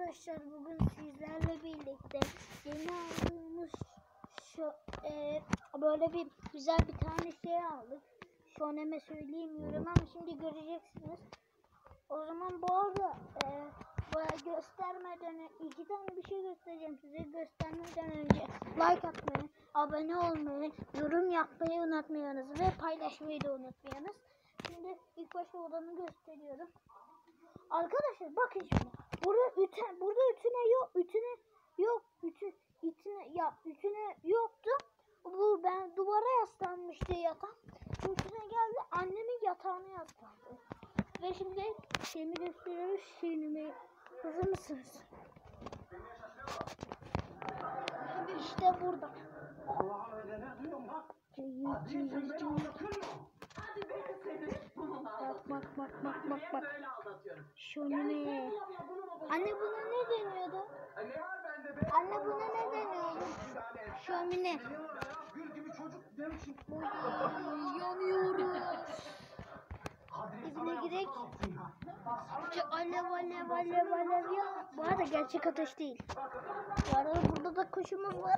Arkadaşlar bugün sizlerle birlikte yeni aldığımız böyle bir güzel bir tane şey aldık. Şu an hemen söyleyemiyorum ama şimdi göreceksiniz. O zaman bu arada göstermeden iki tane bir şey göstereceğim size. Göstermeden önce like atmayı, abone olmayı, yorum yapmayı unutmayınız ve paylaşmayı da unutmayınız. Şimdi ilk başta odanı gösteriyorum. Arkadaşlar bakın şimdi. Burada ütüne yoktu. Bu ben duvara yaslanmıştı yatan. Ütüne geldi, annemin yatağına yaslandı. Ve şimdi şeyimi gösteriyoruz. Şeyimi. Hazır mısınız? İşte burada. Bak. Şömine. Anne buna ne deniyordu? Anne buna ne deniyordu? Şömine. Yanıyoruz. İbine girek. Alev ya. Bu arada gerçek ateş değil. Bu arada burada da kuşumuz var.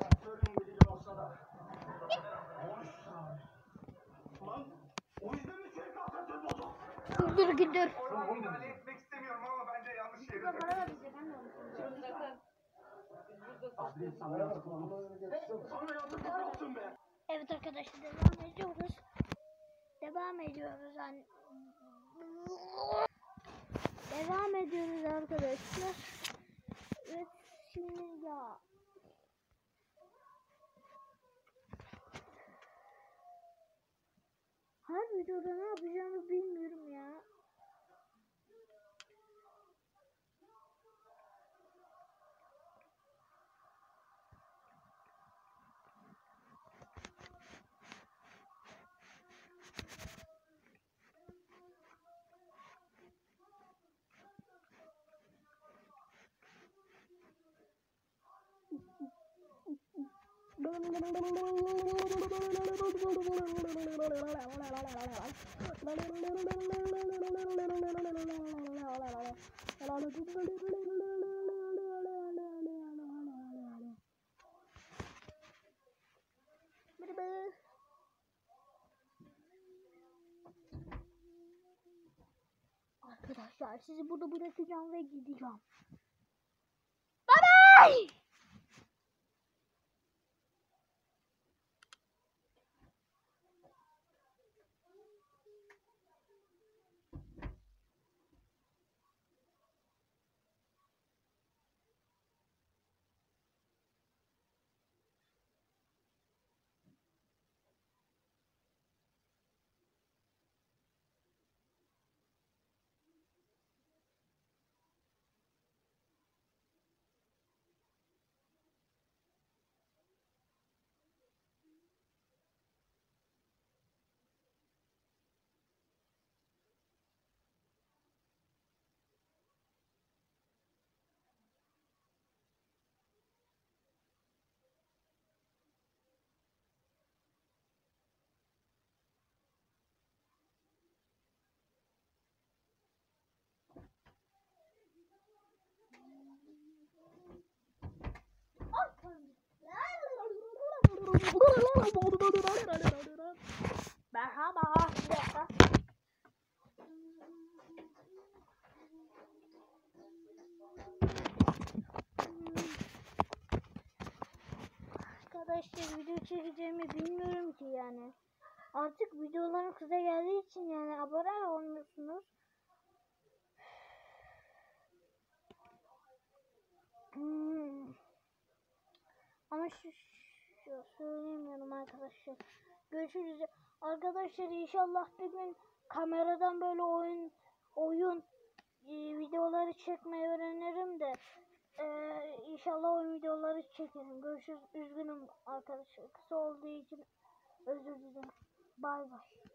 Güldür. Müdahale etmek istemiyorum ama bence yanlış yere. Evet arkadaşlar devam ediyoruz arkadaşlar. Evet şimdi ya. Her videoda ne yapacağımı bilmiyorum ya. Arkadaşlar sizi burada bırakacağım ve gideceğim. Bye bye. Merhaba. Bir dakika. Arkadaşlar video çekeceğimi bilmiyorum ki yani. Artık videolarım kısa geldiği için yani abone olmuyorsunuz. Ama şu söyleyemiyorum arkadaşlar. Görüşürüz. Arkadaşlar inşallah bir gün kameradan böyle oyun videoları çekmeyi öğrenirim de inşallah oyun videoları çekerim. Görüşürüz. Üzgünüm arkadaşlar. Kısa olduğu için özür dilerim. Bay bay.